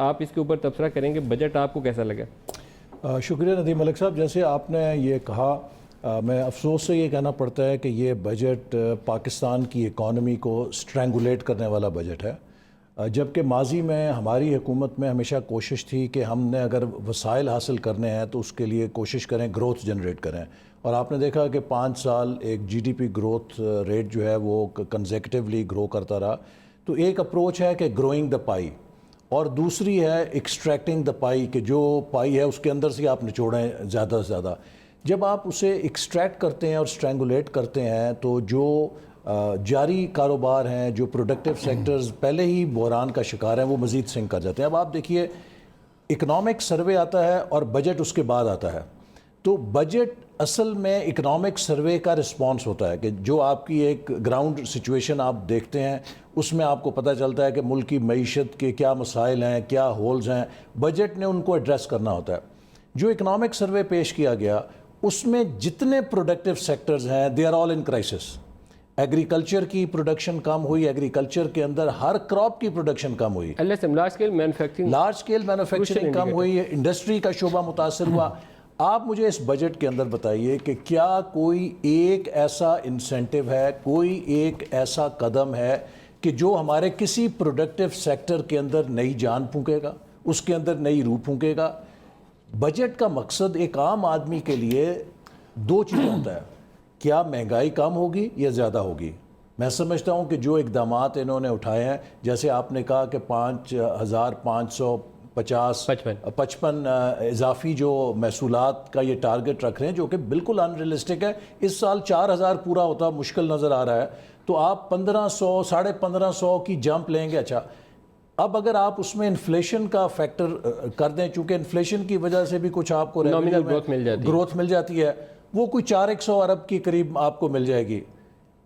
آپ اس کے اوپر تبصرہ کریں گے، بجٹ آپ کو کیسا لگا؟ شکریہ ندیم ملک صاحب. جیسے آپ نے یہ کہا، میں افسوس سے یہ کہنا پڑتا ہے کہ یہ بجٹ پاکستان کی اکانومی کو سٹرینگولیٹ کرنے والا بجٹ ہے، جبکہ ماضی میں ہماری حکومت میں ہمیشہ کوشش تھی کہ ہم نے اگر وسائل حاصل کرنے ہیں تو اس کے لیے کوشش کریں گروتھ جنریٹ کریں. اور آپ نے دیکھا کہ 5 سال ایک G D P growth rate جو ہے وہ کنزیکٹیولی گرو کرتا رہا. تو ایک اپروچ ہے کہ گروئنگ دا پائی، اور دوسری ہے ایکسٹریکٹنگ دا پائی، کہ جو پائی ہے اس کے اندر سے آپ نچوڑیں زیادہ سے زیادہ. جب آپ اسے ایکسٹریکٹ کرتے ہیں اور سٹرینگولیٹ کرتے ہیں تو جو جاری کاروبار ہیں، جو پروڈکٹیو سیکٹرز پہلے ہی بحران کا شکار ہیں، وہ مزید سنک کر جاتے ہیں. اب آپ دیکھیے، اکنامک سروے آتا ہے اور بجٹ اس کے بعد آتا ہے. تو بجٹ اصل میں اکنامک سروے کا رسپانس ہوتا ہے، کہ جو آپ کی ایک گراؤنڈ سچویشن آپ دیکھتے ہیں، اس میں آپ کو پتہ چلتا ہے کہ ملک کی معیشت کے کیا مسائل ہیں، کیا ہولز ہیں. بجٹ نے ان کو ایڈریس کرنا ہوتا ہے. جو اکنامک سروے پیش کیا گیا اس میں جتنے پروڈکٹیو سیکٹرز ہیں they are all in crisis. Agriculture کی پروڈکشن کم ہوئی، ایگریکلچر کے اندر ہر کراپ کی پروڈکشن کم ہوئی، لارج اسکیل مینوفیکچرنگ کم ہوئی، انڈسٹری کا شعبہ متاثر ہوا. آپ مجھے اس بجٹ کے اندر بتائیے کہ کیا کوئی ایک ایسا انسینٹیو ہے، کوئی ایک ایسا قدم ہے کہ جو ہمارے کسی پروڈکٹیو سیکٹر کے اندر نئی جان پھونکے گا، اس کے اندر نئی روح پھونکے گا؟ بجٹ کا مقصد ایک عام آدمی کے لیے 2 چیزیں ہوتا ہے: کیا مہنگائی کم ہوگی یا زیادہ ہوگی. میں سمجھتا ہوں کہ جو اقدامات انہوں نے اٹھائے ہیں، جیسے آپ نے کہا کہ 5555 اضافی جو محصولات کا یہ ٹارگٹ رکھ رہے ہیں، جو کہ بالکل ان ریئلسٹک ہے. اس سال 4000 پورا ہوتا مشکل نظر آ رہا ہے، تو آپ 1500 1550 کی جمپ لیں گے. اچھا، اب اگر آپ اس میں انفلیشن کا فیکٹر کر دیں، چونکہ انفلیشن کی وجہ سے بھی کچھ آپ کو نامینل گروتھ مل جاتی ہے، وہ کوئی 400 ارب کے قریب آپ کو مل جائے گی.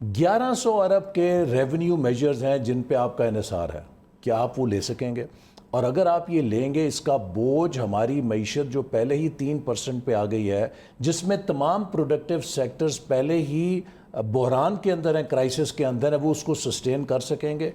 1100 ارب کے ریونیو میجرز ہیں جن پہ آپ کا انحصار ہے. کیا آپ وہ لے سکیں گے؟ اور اگر آپ یہ لیں گے، اس کا بوجھ ہماری معیشت جو پہلے ہی 3% پہ آ گئی ہے، جس میں تمام پروڈکٹیو سیکٹرز پہلے ہی بحران کے اندر ہیں، کرائسس کے اندر ہیں، وہ اس کو سسٹین کر سکیں گے؟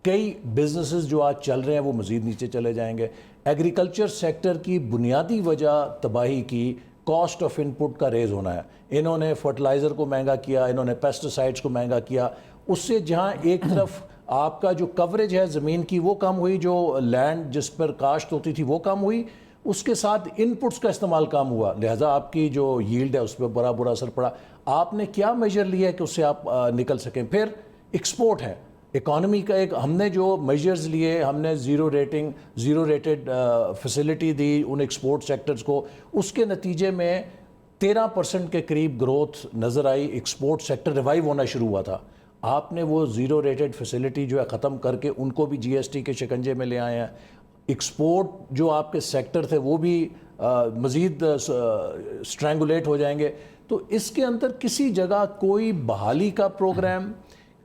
کئی بزنسز جو آج چل رہے ہیں وہ مزید نیچے چلے جائیں گے. ایگریکلچر سیکٹر کی بنیادی وجہ تباہی کی کاسٹ آف ان پٹ کا ریز ہونا ہے. انہوں نے فرٹیلائزر کو مہنگا کیا، انہوں نے پیسٹیسائڈز کو مہنگا کیا. اس سے جہاں ایک طرف آپ کا جو کوریج ہے زمین کی وہ کم ہوئی، جو لینڈ جس پر کاشت ہوتی تھی وہ کم ہوئی، اس کے ساتھ ان پٹس کا استعمال کم ہوا، لہٰذا آپ کی جو ییلڈ ہے اس پہ برا اثر پڑا. آپ نے کیا میجر لیا ہے کہ اس سے آپ نکل سکیں؟ پھر ایکسپورٹ ہے، اکانومی کا ایک ہم نے جو میجرز لیے، ہم نے زیرو ریٹڈ فیسلٹی دی ان ایکسپورٹ سیکٹرز کو، اس کے نتیجے میں 13% کے قریب گروتھ نظر آئی. ایکسپورٹ سیکٹر ریوائیو ہونا شروع ہوا تھا. آپ نے وہ زیرو ریٹڈ فیسلٹی جو ہے ختم کر کے ان کو بھی جی ایس ٹی کے شکنجے میں لے آئے ہیں. ایکسپورٹ جو آپ کے سیکٹر تھے وہ بھی مزید سٹرینگولیٹ ہو جائیں گے. تو اس کے اندر کسی جگہ کوئی بحالی کا پروگرام.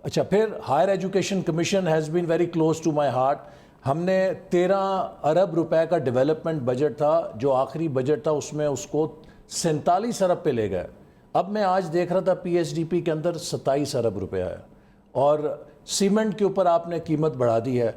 اچھا، پھر higher education commission has been very close to my heart. ہم نے 13 ارب روپے کا ڈیولپمنٹ بجٹ تھا، جو آخری بجٹ تھا اس میں اس کو 47 ارب پہ لے گئے. اب میں آج دیکھ رہا تھا پی ایس ڈی پی کے اندر 27 ارب روپے ہے، اور سیمنٹ کے اوپر آپ نے قیمت بڑھا دی ہے.